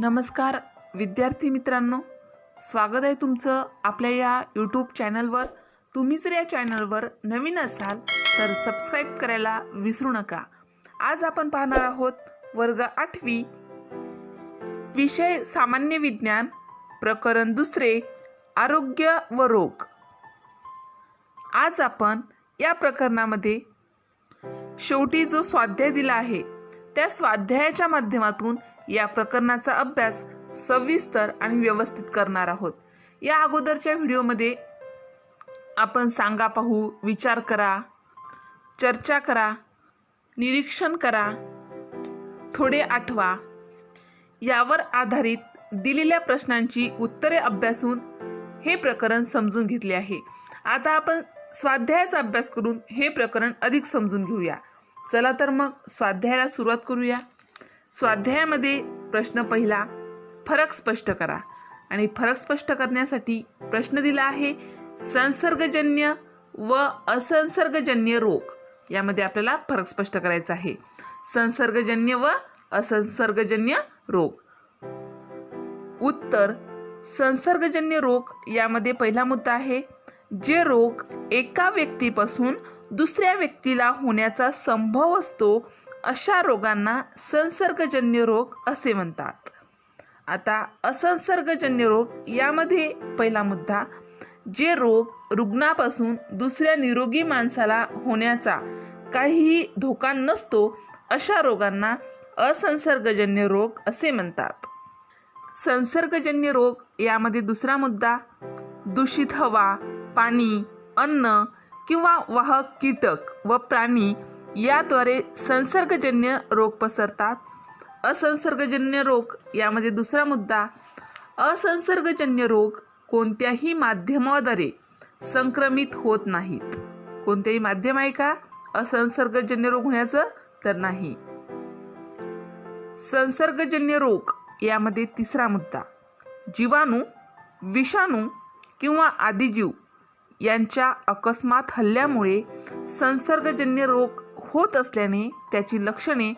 नमस्कार विद्यार्थी मित्रांनो, स्वागत आहे तुमचं आपल्या या यूट्यूब चॅनलवर। तुम्ही जर या चॅनलवर नवीन असाल तर सबस्क्राइब करायला विसरू नका। आज आपण पाहणार आहोत वर्ग 8वी विषय सामान्य विज्ञान, प्रकरण 2 आरोग्य व रोग। आज आपण या प्रकरणामध्ये शेवटी जो स्वाध्याय दिला आहे त्या स्वाध्यायाच्या माध्यमातून या प्रकरणाचा अभ्यास सविस्तर आणि व्यवस्थित करणार आहोत। या अगोदरच्या व्हिडिओमध्ये आपण सांगा, पाहू, विचार करा, चर्चा करा, निरीक्षण करा, थोडे आठवा यावर आधारित दिलेल्या प्रश्नांची उत्तरे अभ्यासून हे प्रकरण समजून घेतले आहे। आता आपण स्वाध्यायाचा अभ्यास करून हे प्रकरण अधिक समजून घेऊया। चला तर मग स्वाध्यायाला सुरुवात करूया। स्वाध्यायामध्ये प्रश्न पहिला, फरक स्पष्ट करा। आणि फरक स्पष्ट करण्यासाठी प्रश्न दिला आहे संसर्गजन्य व असंसर्गजन्य रोग। यामध्ये आपल्याला फरक स्पष्ट करायचा आहे, संसर्गजन्य व असंसर्गजन्य रोग। उत्तर, संसर्गजन्य रोग यामध्ये पहिला मुद्दा आहे जे रोग एका व्यक्तीपासून दुसऱ्या व्यक्तीला होण्याचा संभव असतो अशा रोगांना संसर्गजन्य रोग असे म्हणतात। आता असंसर्गजन्य रोग यामध्ये पहिला मुद्दा, जे रोग रुग्णापासून दुसऱ्या निरोगी माणसाला होण्याचा काहीही धोका नसतो अशा रोगांना असंसर्गजन्य रोग असे म्हणतात। संसर्गजन्य रोग यामध्ये दुसरा मुद्दा, दूषित हवा, पाणी, अन्न किंवा वाहक कीटक व प्राणी याद्वारे संसर्गजन्य रोग पसरतात। असंसर्गजन्य रोग यामध्ये दुसरा मुद्दा, असंसर्गजन्य रोग कोणत्याही माध्यमाद्वारे संक्रमित होत नाहीत। कोणतेही माध्यम आहे का असंसर्गजन्य रोग होण्याचं? तर नाही। संसर्गजन्य रोग यामध्ये तिसरा मुद्दा, जीवाणू, विषाणू किंवा आदिजीव यांच्या अकस्मात हल्ल्यामुळे संसर्गजन्य रोग होत असल्याने त्याची लक्षणे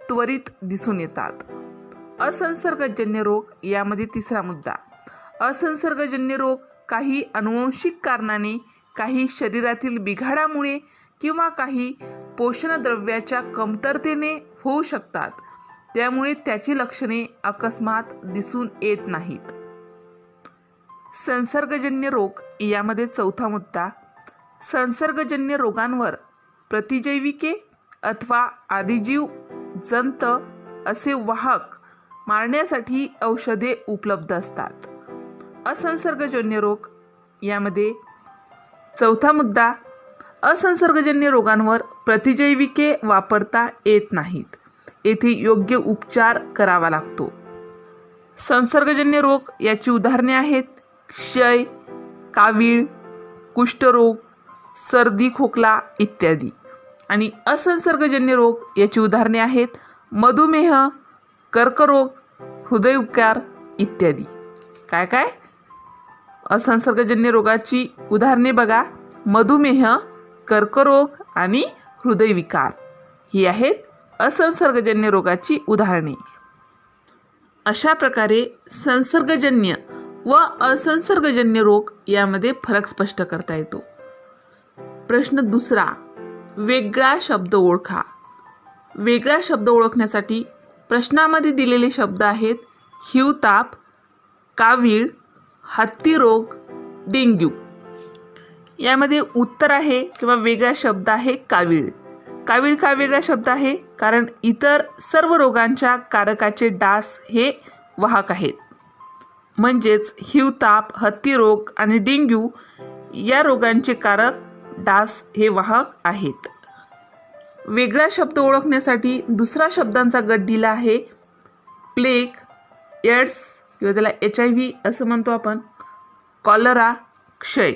त्वरित दिसून येतात। असंसर्गजन्य रोग यामध्ये तिसरा मुद्दा, असंसर्गजन्य रोग काही अनुवंशिक कारणाने, काही शरीरातील बिघाडामुळे किंवा काही पोषणद्रव्याच्या कमतरतेने होऊ शकतात, त्यामुळे त्याची लक्षणे अकस्मात दिसून येत नाहीत। संसर्गजन्य रोग यामध्ये चौथा मुद्दा, संसर्गजन्य रोगांवर प्रतिजैविके अथवा आदिजीव जंत असे वाहक मारण्यासाठी औषधे उपलब्ध असतात। असंसर्गजन्य रोग यामध्ये चौथा मुद्दा, असंसर्गजन्य रोगांवर प्रतिजैविके वापरता येत नाहीत, येथे योग्य उपचार करावा लागतो। संसर्गजन्य रोग याची उदाहरणे आहेत क्षय, कावीळ, कुष्ठरोग, सर्दी, खोकला इत्यादी। आणि असंसर्गजन्य रोग याची उदाहरणे आहेत मधुमेह, कर्करोग, हृदयविकार इत्यादी। काय काय असंसर्गजन्य रोगाची उदाहरणे बघा, मधुमेह, कर्करोग आणि हृदयविकार ही आहेत असंसर्गजन्य रोगाची उदाहरणे। अशा प्रकारे संसर्गजन्य व असंसर्गजन्य रोग यामध्ये फरक स्पष्ट करता येतो। प्रश्न दुसरा, वेगळा शब्द ओळखा। वेगळा शब्द ओळखण्यासाठी प्रश्नामध्ये दिलेले शब्द आहेत हिवताप, कावीळ, हत्तीरोग, डेंग्यू। यामध्ये उत्तर आहे किंवा वेगळा शब्द आहे कावीळ। कावीळ का वेगळा शब्द आहे? कारण इतर सर्व रोगांच्या कारकाचे डास हे वाहक आहेत, म्हणजेच हिवताप, हत्तीरोग आणि डेंग्यू या रोगांचे कारक डास हे वाहक आहेत। वेगळा शब्द ओळखण्यासाठी दुसरा शब्दांचा गट दिला आहे प्लेग, एड्स किंवा त्याला HIV असं म्हणतो आपण, कॉलरा, क्षय।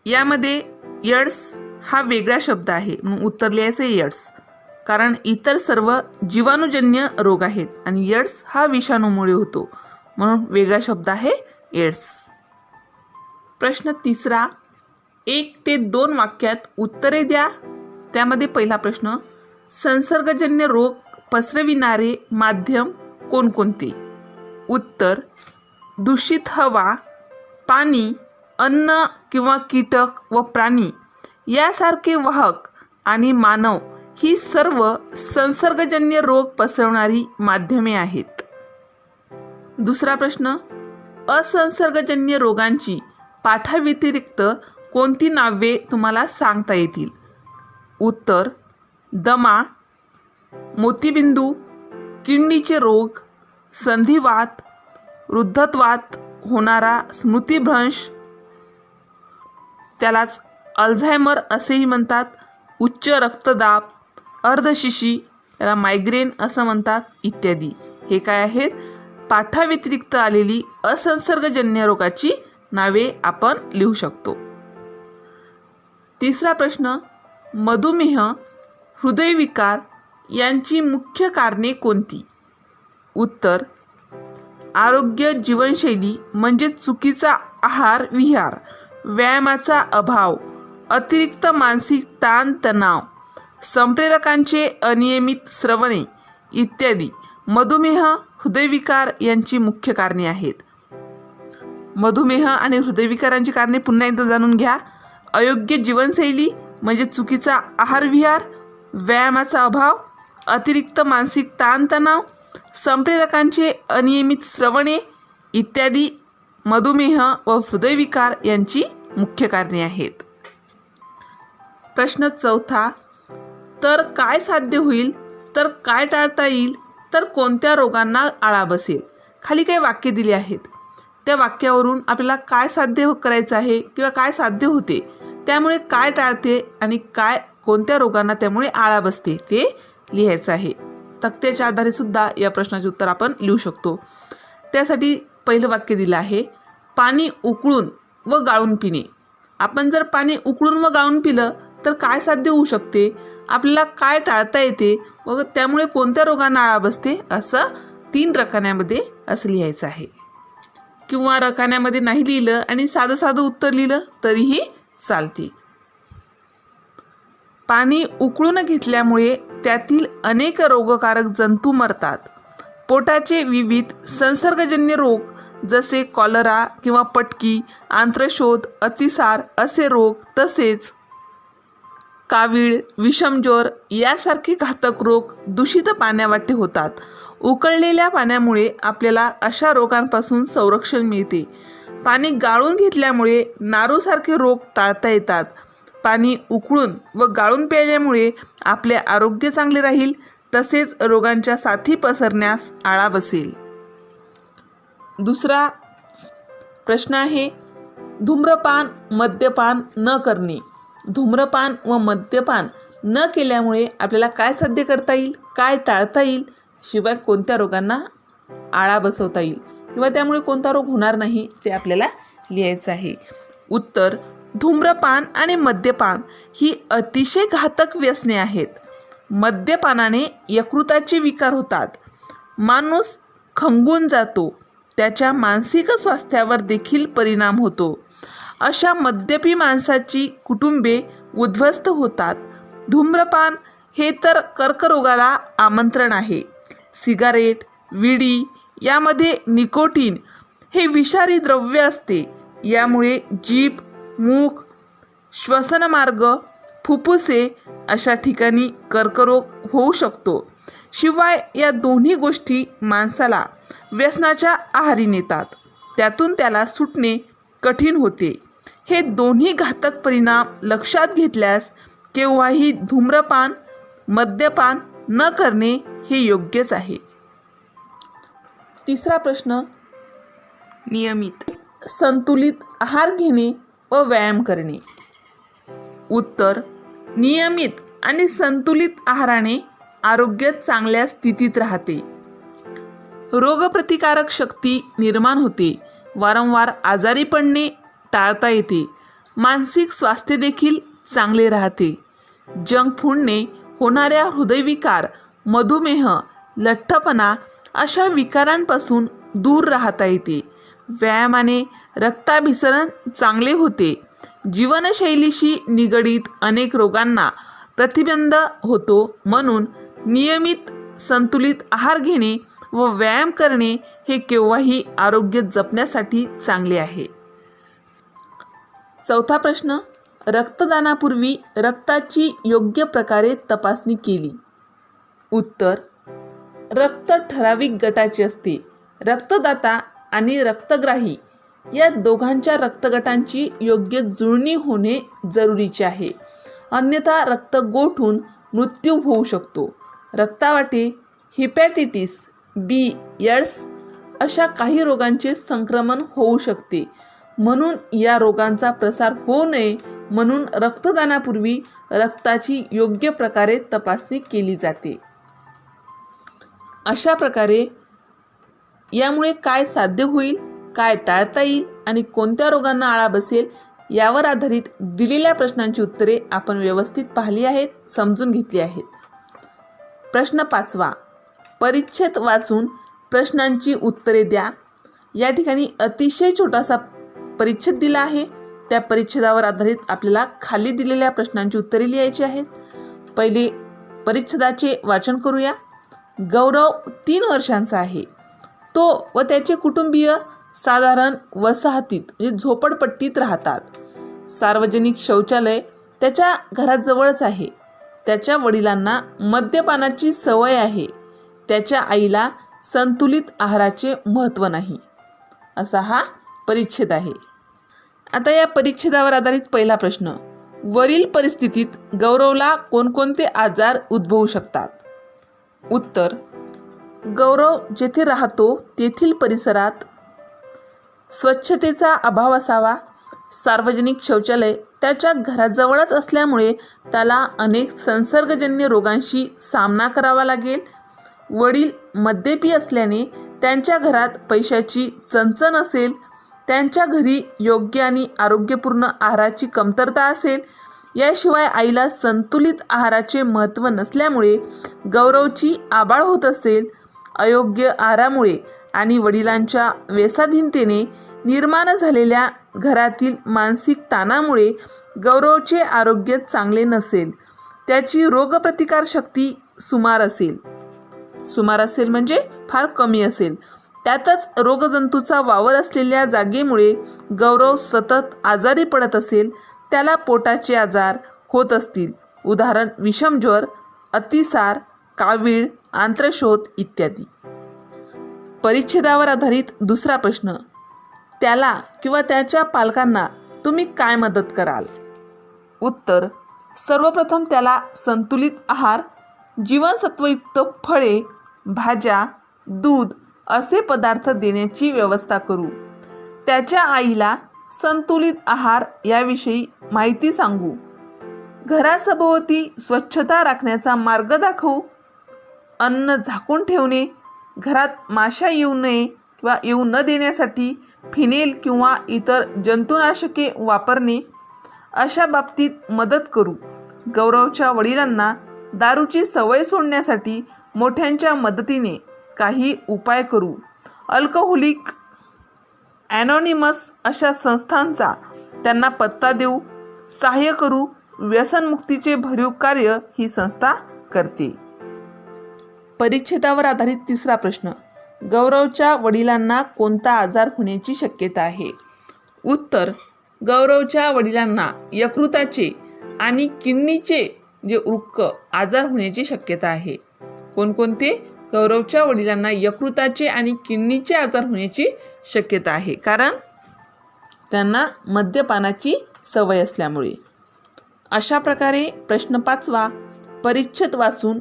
यामध्ये एड्स हा वेगळा शब्द आहे म्हणून उत्तर लिहायचं एड्स, कारण इतर सर्व जीवाणूजन्य रोग आहेत आणि एड्स हा विषाणूमुळे होतो म्हणून वेगळा शब्द आहे एड्स। प्रश्न तिसरा, 1 ते 2 वाक्यात उत्तरे द्या। त्यामध्ये पहिला प्रश्न, संसर्गजन्य रोग पसरविणारे माध्यम कोणकोणते? उत्तर: दूषित हवा, पाणी, अन्न किंवा कीटक व प्राणी यासारखे वाहक आणि मानव ही सर्व संसर्गजन्य रोग पसरवणारी माध्यमे आहेत. दुसरा प्रश्न: असंसर्गजन्य रोगांची पाठाव्यतिरिक्त कोणती नावे तुम्हाला सांगता येतील? उत्तर: दमा, मोतीबिंदू, किडनीचे रोग, संधिवात, वृद्धत्वात होणारा स्मृतिभ्रंश, त्यालाच अल्झायमर असेही म्हणतात, उच्च रक्तदाब, अर्धशिशी, त्याला मायग्रेन असं म्हणतात, इत्यादी. हे काय आहेत? पाठाव्यतिरिक्त आलेली असंसर्गजन्य रोगाची नावे आपण लिहू शकतो. तिसरा प्रश्न: मधुमेह, हृदयविकार यांची मुख्य कारणे कोणती? उत्तर: आरोग्य जीवनशैली म्हणजे चुकीचा आहार विहार, व्यायामाचा अभाव, अतिरिक्त मानसिक ताण तणाव, संप्रेरकांचे अनियमित स्रवणे इत्यादी मधुमेह, हृदयविकार यांची मुख्य कारणे आहेत. मधुमेह आणि हृदयविकारांची कारणे पुन्हा एकदा जाणून घ्या. अयोग्य जीवनशैली म्हणजे चुकीचा आहारविहार, व्यायामाचा अभाव, अतिरिक्त मानसिक ताणतणाव, संप्रेरकांचे अनियमित स्रवणे इत्यादी मधुमेह व हृदयविकार यांची मुख्य कारणे आहेत. प्रश्न चौथा: तर काय साध्य होईल, तर काय टाळता येईल, तर कोणत्या रोगांना आळा बसेल? खाली काही वाक्य दिली आहेत. त्या वाक्यावरून आपल्याला काय साध्य करायचं आहे किंवा काय साध्य होते, त्यामुळे काय टाळते आणि काय कोणत्या रोगांना त्यामुळे आळा बसते ते लिहायचं आहे. तक्त्याच्या आधारे सुद्धा या प्रश्नाचे उत्तर आपण लिहू शकतो. त्यासाठी पहिलं वाक्य दिलं आहे: पाणी उकळून व गाळून पिणे. आपण जर पाणी उकळून व गाळून पिलं तर काय साध्य होऊ शकते, आपल्याला काय टाळता येते व त्यामुळे कोणत्या रोगांना आळा बसते, असं 3 रकान्यामध्ये असं लिहायचं आहे. किंवा रकान्यामध्ये नाही लिहिलं आणि साधं साधं उत्तर लिहिलं तरीही चालते. पाणी उकळून घेतल्यामुळे त्यातील अनेक रोगकारक जंतू मरतात. पोटाचे विविध संसर्गजन्य रोग जसे कॉलरा किंवा पटकी, आंत्रशोथ, अतिसार असे रोग, तसेच कावीळ, विषमज्वर यासारखे घातक रोग दूषित पाण्यावाटे होतात. उकळलेल्या पाण्यामुळे आपल्याला अशा रोगांपासून संरक्षण मिळते. पाणी गाळून घेतल्यामुळे नारूसारखे रोग टाळता येतात. पाणी उकळून व गाळून प्यायल्यामुळे आपले आरोग्य चांगले राहील, तसेच रोगांच्या साथी पसरण्यास आळा बसेल. दुसरा प्रश्न आहे: धूम्रपान, मद्यपान न करणे. धूम्रपान व मद्यपान न केल्यामुळे आपल्याला काय साध्य करता येईल, काय टाळता येईल, शिवाय कोणत्या रोगांना आळा बसवता येईल किंवा त्यामुळे कोणता रोग होणार नाही ते आपल्याला लिहायचं आहे. उत्तर: धूम्रपान आणि मद्यपान ही अतिशय घातक व्यसने आहेत. मद्यपानाने यकृताचे विकार होतात, माणूस खंगून जातो, त्याच्या मानसिक स्वास्थ्यावर देखील परिणाम होतो. अशा मद्यपी माणसाची कुटुंबे उद्ध्वस्त होतात. धूम्रपान हे तर कर्करोगाला आमंत्रण आहे. सिगारेट, विडी यामध्ये निकोटीन हे विषारी द्रव्य असते. यामुळे जीभ, मूक, श्वसनमार्ग, फुफ्फुसे अशा ठिकाणी कर्करोग होऊ शकतो. शिवाय या दोन्ही गोष्टी माणसाला व्यसनाच्या आहारी नेतात. त्यातून त्याला सुटणे कठीण होते. हे दोन्ही घातक परिणाम लक्षात घेतल्यास केव्हाही धूम्रपान, मद्यपान न करणे हे योग्यच आहे. तिसरा प्रश्न: नियमित संतुलित आहार घेणे व व्यायाम करणे. उत्तर: नियमित आणि संतुलित आहाराने आरोग्य चांगल्या स्थितीत राहते, रोगप्रतिकारक शक्ती निर्माण होते, वारंवार आजारी पडणे टाळता येते, मानसिक स्वास्थ्य देखील चांगले राहते. जंक फूडने होणाऱ्या हृदयविकार, मधुमेह, लठ्ठपणा अशा विकारांपासून दूर राहता येते. व्यायामाने रक्ताभिसरण चांगले होते. जीवनशैलीशी निगडीत अनेक रोगांना प्रतिबंध होतो. म्हणून नियमित संतुलित आहार घेणे व व्यायाम करणे हे केव्हाही आरोग्य जपण्यासाठी चांगले आहे. चौथा प्रश्न, रक्तदानापूर्वी रक्ताची योग्य प्रकारे तपासणी केली. उत्तर, रक्त ठराविक गटाचे असते. रक्तदाता आणि रक्तग्राही या दोघांच्या रक्तगटांची योग्य जुळणी होणे जरुरीचे आहे, अन्यथा रक्त गोठून मृत्यू होऊ शकतो. रक्तावाटे हिपॅटायटिस बी, एड्स अशा काही रोगांचे संक्रमण होऊ शकते. म्हणून या रोगांचा प्रसार होऊ नये म्हणून रक्तदानापूर्वी रक्ताची योग्य प्रकारे तपासणी केली जाते. अशा प्रकारे यामुळे काय साध्य होईल, काय टाळता येईल आणि कोणत्या रोगांना आळा बसेल यावर आधारित दिलेल्या प्रश्नांची उत्तरे आपण व्यवस्थित पाहिली आहेत, समजून घेतली आहेत. प्रश्न 5वा, परिच्छेद वाचून प्रश्नांची उत्तरे द्या. या ठिकाणी अतिशय छोटासा परिच्छेद दिला आहे. त्या परिच्छेदावर आधारित आपल्याला खाली दिलेल्या प्रश्नांची उत्तरे लिहायची आहेत. पहिले परिच्छेदाचे वाचन करूया. गौरव 3 वर्षांचा आहे. तो व त्याचे कुटुंबीय साधारण वसाहतीत म्हणजे झोपडपट्टीत राहतात. सार्वजनिक शौचालय त्याच्या घराजवळच आहे. त्याच्या वडिलांना मद्यपानाची सवय आहे. त्याच्या आईला संतुलित आहाराचे महत्त्व नाही. असा हा परिच्छेद आहे. आता या परिच्छेदावर आधारित पहिला प्रश्न, वरील परिस्थितीत गौरवला कोणकोणते आजार उद्भवू शकतात? उत्तर, गौरव जेथे राहतो तेथील परिसरात स्वच्छतेचा अभाव असावा. सार्वजनिक शौचालय त्याच्या घराजवळच असल्यामुळे त्याला अनेक संसर्गजन्य रोगांशी सामना करावा लागेल. वडील मद्यपी असल्याने त्यांच्या घरात पैशाची चणचण असेल. त्यांच्या घरी योग्य आणि आरोग्यपूर्ण आहाराची कमतरता असेल. याशिवाय आईला संतुलित आहाराचे महत्त्व नसल्यामुळे गौरवची आबाळ होत असेल. अयोग्य आहारामुळे आणि वडिलांच्या व्यसनाधीनतेने निर्माण झालेल्या घरातील मानसिक ताणामुळे गौरवचे आरोग्य चांगले नसेल. त्याची रोगप्रतिकारशक्ती सुमार असेल म्हणजे फार कमी असेल. त्यातच रोगजंतूचा वावर असलेल्या जागेमुळे गौरव सतत आजारी पडत असेल. त्याला पोटाचे आजार होत असतील. उदाहरण विषमज्वर, अतिसार, कावीळ, आंत्रशोथ इत्यादी. परिच्छेदावर आधारित दुसरा प्रश्न, त्याला किंवा त्याच्या पालकांना तुम्ही काय मदत कराल? उत्तर, सर्वप्रथम त्याला संतुलित आहार, जीवनसत्वयुक्त फळे, भाज्या, दूध असे पदार्थ देण्याची व्यवस्था करू. त्याच्या आईला संतुलित आहार याविषयी माहिती सांगू. घरासभोवती स्वच्छता राखण्याचा मार्ग दाखवू. अन्न झाकून ठेवणे, घरात माशा येऊ नये किंवा येऊ न देण्यासाठी फिनेल किंवा इतर जंतुनाशके वापरणे अशा बाबतीत मदत करू. गौरवच्या वडिलांना दारूची सवय सोडण्यासाठी मोठ्यांच्या मदतीने काही उपाय करू. अल्कोहोलिक ॲनॉनिमस अशा संस्थांचा त्यांना पत्ता देऊ, सहाय्य करू. व्यसनमुक्तीचे भरीव कार्य ही संस्था करते. परिच्छेदावर आधारित तिसरा प्रश्न, गौरवच्या वडिलांना कोणता आजार होण्याची शक्यता आहे? उत्तर, गौरवच्या वडिलांना यकृताचे आणि किडनीचे वृक्क आजार होण्याची शक्यता आहे. कोणकोणते? गौरवच्या वडिलांना यकृताचे आणि किडनीचे आजार होण्याची शक्यता आहे, कारण त्यांना मद्यपानाची सवय असल्यामुळे. अशा प्रकारे प्रश्न 5वा परिच्छेद वाचून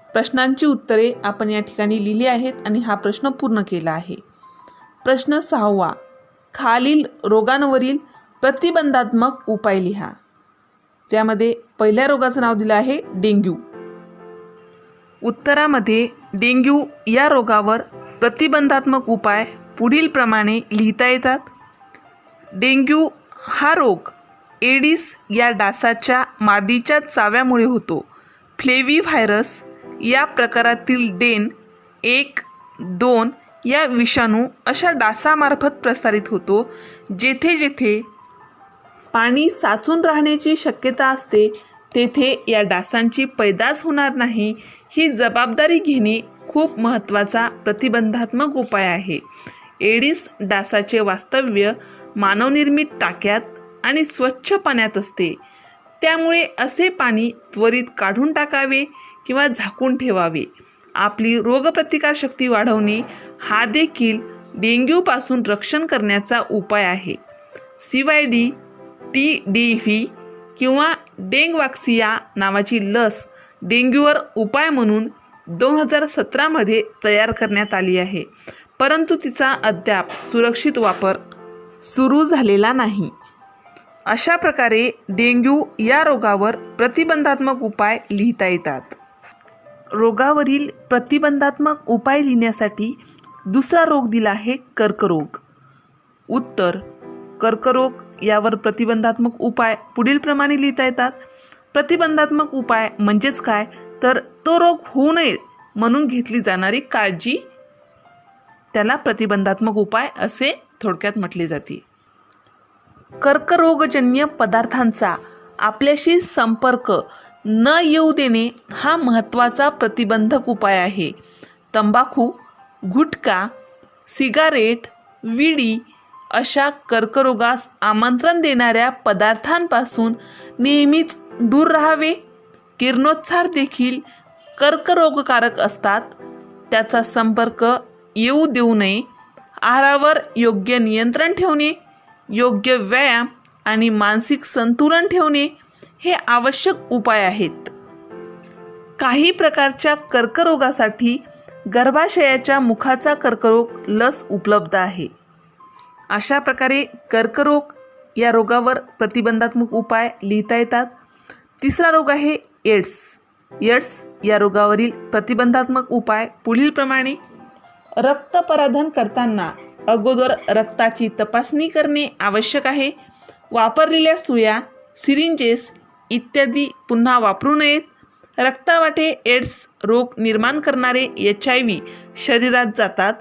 प्रश्नांची उत्तरे आपण या ठिकाणी लिहिली आहेत आणि हा प्रश्न पूर्ण केला आहे. प्रश्न 6वा, खालील रोगांवरील प्रतिबंधात्मक उपाय लिहा. त्यामध्ये पहिल्या रोगाचं नाव दिलं आहे डेंग्यू. उत्तरामध्ये डेंग्यू या रोगावर प्रतिबंधात्मक उपाय पुढील प्रमाणे लिहिता येतात. डेंग्यू हा रोग एडिस या डासाच्या मादीच्या चाव्यामुळे होतो. फ्लेवी व्हायरस या प्रकारातील डेन 1, 2 या विषाणू अशा डासामार्फत प्रसारित होतो. जेथे जेथे पाणी साचून राहण्याची शक्यता असते तेथे या डासांची पैदास होणार नाही ही जबाबदारी घेणे खूप महत्त्वाचा प्रतिबंधात्मक उपाय आहे. एडिस डासाचे वास्तव्य मानवनिर्मित टाक्यात आणि स्वच्छ पाण्यात असते. त्यामुळे असे पाणी त्वरित काढून टाकावे किंवा झाकून ठेवावे. आपली रोगप्रतिकारशक्ती वाढवणे हा देखील डेंग्यूपासून रक्षण करण्याचा उपाय आहे. CYD TDV किंवा डेंगवाक्सिया नावाची लस डेंग्यूवर उपाय म्हणून 2017 तयार करण्यात आली आहे, परंतु तिचा अद्याप सुरक्षित वापर सुरू झालेला नाही. अशा प्रकारे डेंग्यू या रोगावर प्रतिबंधात्मक उपाय लिहिता येतात. रोगावरील प्रतिबंधात्मक उपाय लिहिण्यासाठी दुसरा रोग दिला आहे कर्करोग. उत्तर: कर्करोग यावर प्रतिबंधात्मक उपाय पुढील प्रमाणे लिहिता येतात. प्रतिबंधात्मक उपाय म्हणजेच काय, तर तो रोग होऊ नये म्हणून घेतली जाणारी काळजी, त्याला प्रतिबंधात्मक उपाय असे थोडक्यात म्हटले जाते. कर्करोगजन्य पदार्थांचा आपल्याशी संपर्क न येऊ देणे हा महत्त्वाचा प्रतिबंधक उपाय आहे. तंबाखू, गुटखा, सिगारेट, विडी अशा कर्करोगास आमंत्रण देणाऱ्या पदार्थांपासून नेहमीच दूर राहावे. किरणोत्सार देखील कर्करोगकारक असतात, त्याचा संपर्क येऊ देऊ नये. आहारावर योग्य नियंत्रण ठेवणे, योग्य व्यायाम आणि मानसिक संतुलन ठेवणे हे आवश्यक उपाय आहेत. काही प्रकारच्या कर्करोगासाठी गर्भाशयाच्या मुखाचा कर्करोग लस उपलब्ध आहे. अशा प्रकारे कर्करोग या रोगावर प्रतिबंधात्मक उपाय लिहिता येतात. तिसरा रोग आहे एड्स. एड्स या रोगावरील प्रतिबंधात्मक उपाय पुढील प्रमाणे: रक्तपराधन करताना अगोदर रक्ताची तपासणी करणे आवश्यक आहे. वापरलेल्या सुया, सिरिंजेस इत्यादी पुन्हा वापरू नयेत. रक्तावाटे एड्स रोग निर्माण करणारे HIV शरीरात जातात,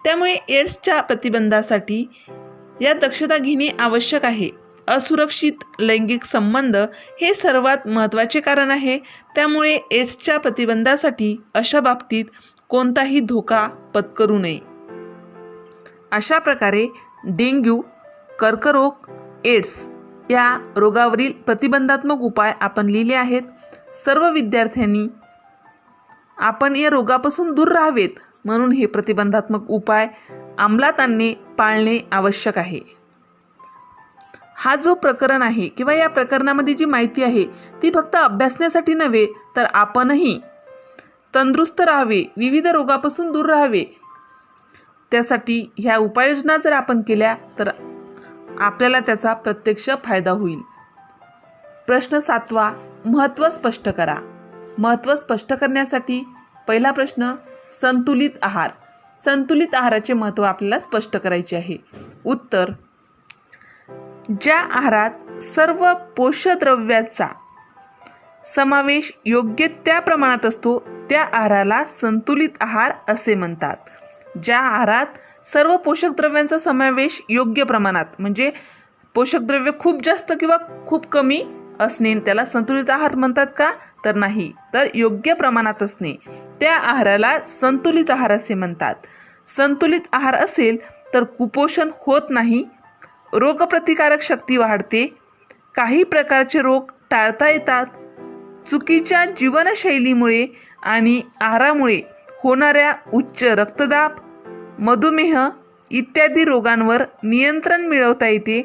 त्यामुळे एड्सच्या प्रतिबंधासाठी या दक्षता घेणे आवश्यक आहे. असुरक्षित लैंगिक संबंध हे सर्वात महत्त्वाचे कारण आहे, त्यामुळे एड्सच्या प्रतिबंधासाठी अशा बाबतीत कोणताही धोका पत्करू नये. अशा प्रकारे डेंग्यू, कर्करोग, एड्स या रोगावरील प्रतिबंधात्मक उपाय आपण लिहिले आहेत. सर्व विद्यार्थ्यांनी आपण या रोगापासून दूर राहावेत म्हणून हे प्रतिबंधात्मक उपाय अंमलात आणणे, पाळणे आवश्यक आहे. हा जो प्रकरण आहे किंवा या प्रकरणामध्ये जी माहिती आहे ती फक्त अभ्यासण्यासाठी नव्हे, तर आपणही तंदुरुस्त राहावे, विविध रोगापासून दूर राहावे, त्यासाठी ह्या उपाययोजना जर आपण केल्या तर आपल्याला त्याचा प्रत्यक्ष फायदा होईल. प्रश्न 7. महत्त्व स्पष्ट करा. महत्त्व स्पष्ट करण्यासाठी पहिला प्रश्न: संतुलित आहार. संतुलित आहाराचे महत्त्व आपल्याला स्पष्ट करायचे आहे. उत्तर: ज्या आहारात सर्व पोषकद्रव्याचा समावेश योग्य त्या प्रमाणात असतो त्या आहाराला संतुलित आहार असे म्हणतात. ज्या आहारात सर्व पोषकद्रव्यांचा समावेश योग्य प्रमाणात, म्हणजे पोषकद्रव्य खूप जास्त किंवा खूप कमी असणे त्याला संतुलित आहार म्हणतात का, तर नाही, तर योग्य प्रमाणात असणे त्या आहाराला संतुलित आहार असे म्हणतात. संतुलित आहार असेल तर कुपोषण होत नाही, रोगप्रतिकारक शक्ती वाढते, काही प्रकारचे रोग टाळता येतात. चुकीच्या जीवनशैलीमुळे आणि आहारामुळे होणाऱ्या उच्च रक्तदाब, मधुमेह इत्यादी रोगांवर नियंत्रण मिळवता येते.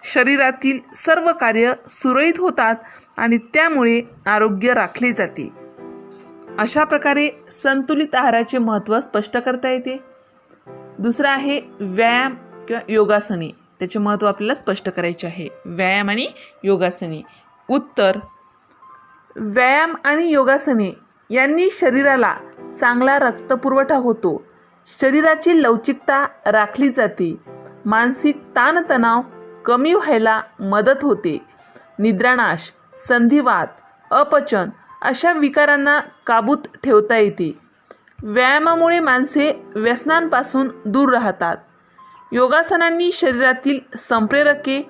शरीरातील सर्व कार्य सुरळीत होतात आणि त्यामुळे आरोग्य राखले जाते. अशा प्रकारे संतुलित आहाराचे महत्त्व स्पष्ट करता येते. दुसरा आहे व्यायाम किंवा योगासने. त्याचे महत्त्व आपल्याला स्पष्ट करायचे आहे. व्यायाम आणि योगासने. उत्तर: व्यायाम आणि योगासने यांनी शरीराला चांगला रक्तपुरवठा होतो, शरीराची लवचिकता राखली जाते, मानसिक ताणतणाव कमी व्हायला मदत होते, निद्रानाश, संधिवात, अपचन अशा विकारांना काबूत ठेवता येते. व्यायामामुळे माणसे व्यसनांपासून दूर राहतात. योगासनांनी शरीरातील संप्रेरके,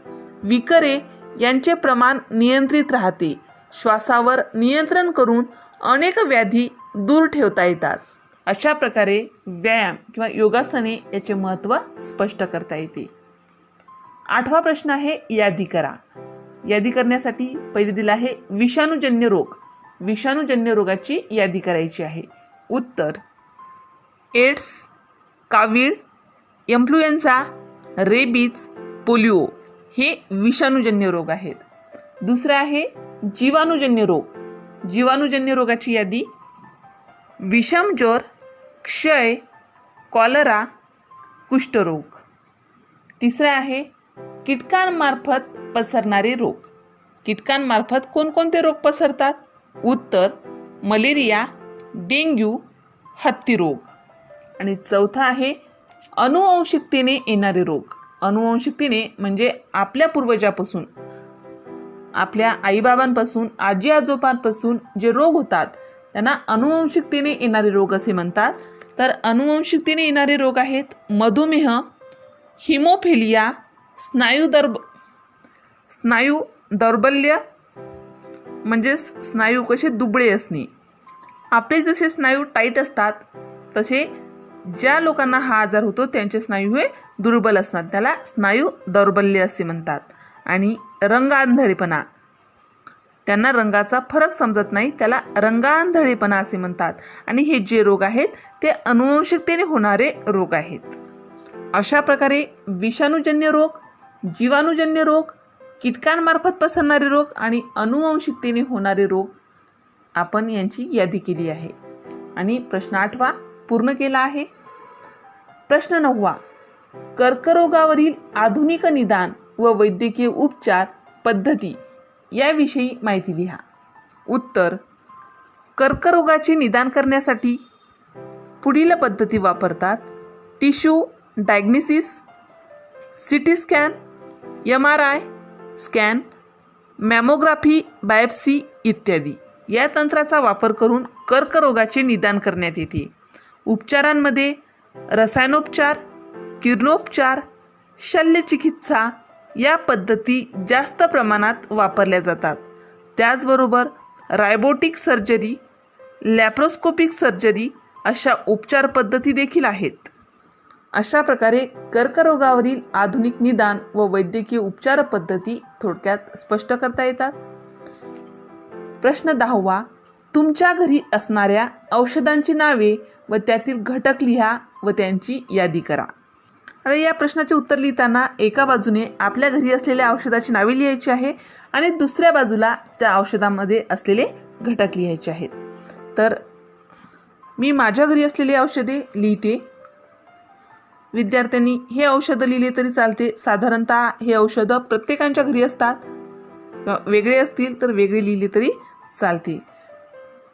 विकरे यांचे प्रमाण नियंत्रित राहते. श्वासावर नियंत्रण करून अनेक व्याधी दूर ठेवता येतात. अशा प्रकारे व्यायाम किंवा योगासने याचे महत्त्व स्पष्ट करता येते. 8वा प्रश्न आहे यादी करा. यादी करण्यासाठी पहिले दिलं आहे विषाणूजन्य रोग. विषाणूजन्य रोगाची यादी करायची आहे. उत्तर एड्स, कावीळ, इन्फ्लुएन्झा, रेबीज, पोलिओ हे विषाणूजन्य रोग आहेत. दुसरं आहे जीवाणूजन्य रोग. जीवाणूजन्य रोगाची यादी विषम ज्वर, क्षय, कॉलरा, कुष्ठरोग. तिसरं आहे कीटकांमार्फत पसरणारे रोग. कीटकांमार्फत कोणकोणते रोग पसरतात? उत्तर मलेरिया, डेंग्यू, हत्ती रोग. आणि चौथा आहे अनुवंशिकतेने येणारे रोग. अनुवंशिकतेने म्हणजे आपल्या पूर्वजापासून, आपल्या आईबाबांपासून, आजी आजोबांपासून जे रोग होतात त्यांना अनुवंशिकतेने येणारे रोग असे म्हणतात. तर अनुवंशिकतेने येणारे रोग आहेत मधुमेह, हिमोफिलिया, स्नायू दौर्बल्य म्हणजे स्नायू कसे दुबळे असणे. आपले जसे स्नायू टाईट असतात तसे ज्या लोकांना हा आजार होतो त्यांचे स्नायू हे दुर्बल असतात, त्याला स्नायू दौर्बल्य असे म्हणतात. आणि रंगांधळेपणा, त्यांना रंगाचा फरक समजत नाही, त्याला रंगांधळेपणा असे म्हणतात. आणि हे जे रोग आहेत ते अनुवंशिकतेने होणारे रोग आहेत. अशा प्रकारे विषाणूजन्य रोग, जीवाणूजन्य रोग, कीटकांमार्फत पसरणारे रोग आणि अनुवंशिकतेने होणारे रोग आपण यांची यादी केली आहे. आणि प्रश्न 8वा पूर्ण केला आहे. प्रश्न 9वा कर्करोगावरील आधुनिक निदान व वैद्यकीय उपचार पद्धती याविषयी माहिती लिहा. उत्तर कर्करोगाचे निदान करण्यासाठी पुढील पद्धती वापरतात: tissue diagnosis, CT scan, MRI scan, mammography, biopsy इत्यादी. या तंत्राचा वापर करून कर्करोगाचे निदान करण्यात येते. उपचारांमध्ये रसायनोपचार, किरणोपचार, शल्यचिकित्सा या पद्धती जास्त प्रमाणात वापरल्या जातात. त्याचबरोबर रायबोटिक सर्जरी, लॅप्रोस्कोपिक सर्जरी अशा उपचार पद्धती देखील आहेत. अशा प्रकारे कर्करोगावरील आधुनिक निदान व वैद्यकीय उपचार पद्धती थोडक्यात स्पष्ट करता येतात. प्रश्न 10वा तुमच्या घरी असणाऱ्या औषधांची नावे व त्यातील घटक लिहा व त्यांची यादी करा. आता या प्रश्नाचे उत्तर लिहिताना एका बाजूने आपल्या घरी असलेल्या औषधाची नावे लिहायची आहे आणि दुसऱ्या बाजूला त्या औषधामध्ये असलेले घटक लिहायचे आहेत. तर मी माझ्या घरी असलेली औषधे लिहिते. विद्यार्थ्यांनी हे औषधं लिहिले तरी चालते. साधारणतः हे औषधं प्रत्येकाच्या घरी असतात, वेगळे असतील तर वेगळे लिहिले तरी चालते.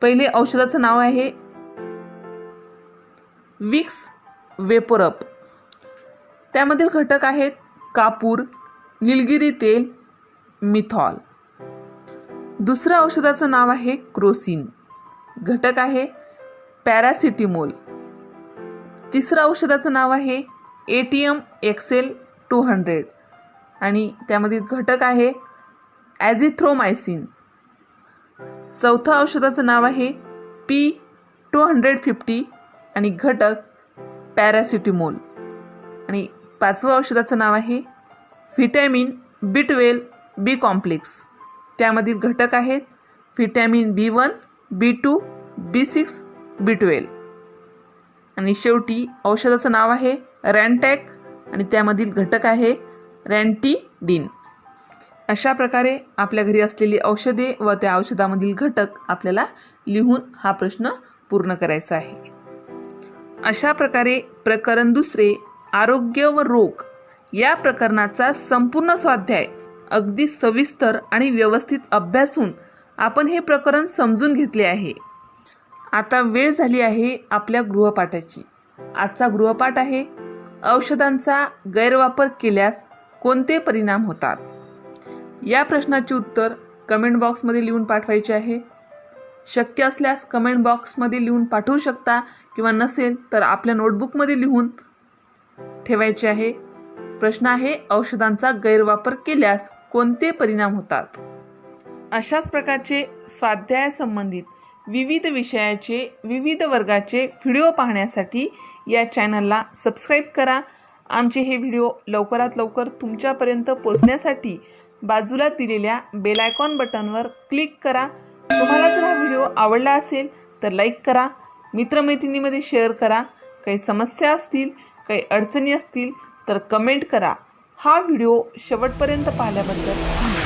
पहिले औषधाचं नाव आहे विक्स वेपोरप. त्यामधील घटक आहेत कापूर, निलगिरी तेल, मिथॉल. दुसऱ्या औषधाचं नाव आहे क्रोसिन. घटक आहे पॅरासिटिमोल. तिसरं औषधाचं नाव आहे ATM XL 200 आणि त्यामधील घटक आहे ॲझिथ्रोमायसिन. चौथं औषधाचं नाव आहे P250 आणि घटक पॅरासिटिमोल. आणि पाचवं औषधाचं नाव आहे व्हिटॅमिन B12 B कॉम्प्लेक्स. त्यामधील घटक आहेत vitamin B1, B2, B6, B12. आणि शेवटी औषधाचं नाव आहे रॅनटॅक आणि त्यामधील घटक आहे रॅन्टिडिन. अशा प्रकारे आपल्या घरी असलेली औषधे व त्या औषधामधील घटक आपल्याला लिहून हा प्रश्न पूर्ण करायचा आहे. अशा प्रकारे प्रकरण 2 आरोग्य व रोग या प्रकरणाचा संपूर्ण स्वाध्याय अगदी सविस्तर आणि व्यवस्थित अभ्यासून आपण हे प्रकरण समजून घेतले आहे. आता वेळ झाली आहे आपल्या गृहपाठाची. आजचा गृहपाठ आहे औषधांचा गैरवापर केल्यास कोणते परिणाम होतात. या प्रश्नाचे उत्तर कमेंट बॉक्समध्ये लिहून पाठवायचे आहे. शक्य असल्यास कमेंट बॉक्समध्ये लिहून पाठवू शकता किंवा नसेल तर आपल्या नोटबुकमध्ये लिहून ठेवायचे आहे. प्रश्न आहे औषधांचा गैरवापर केल्यास कोणते परिणाम होतात. अशाच प्रकारचे स्वाध्याय संबंधित विविध विषयाचे विविध वर्गाचे व्हिडिओ पाहण्यासाठी या चॅनलला सबस्क्राईब करा। आमचे हे व्हिडिओ लवकरात लवकर तुमच्यापर्यंत पोहोचण्यासाठी बाजूला दिलेल्या बेल आयकॉन बटनवर क्लिक करा। तुम्हाला जर हा व्हिडिओ आवडला असेल तर लाईक करा, मित्रमैत्रिणींमध्ये शेअर करा। काही समस्या असतील, काही अडचणी असतील तर कमेंट करा। हा व्हिडिओ शेवटपर्यंत पाहिल्याबद्दल धन्यवाद।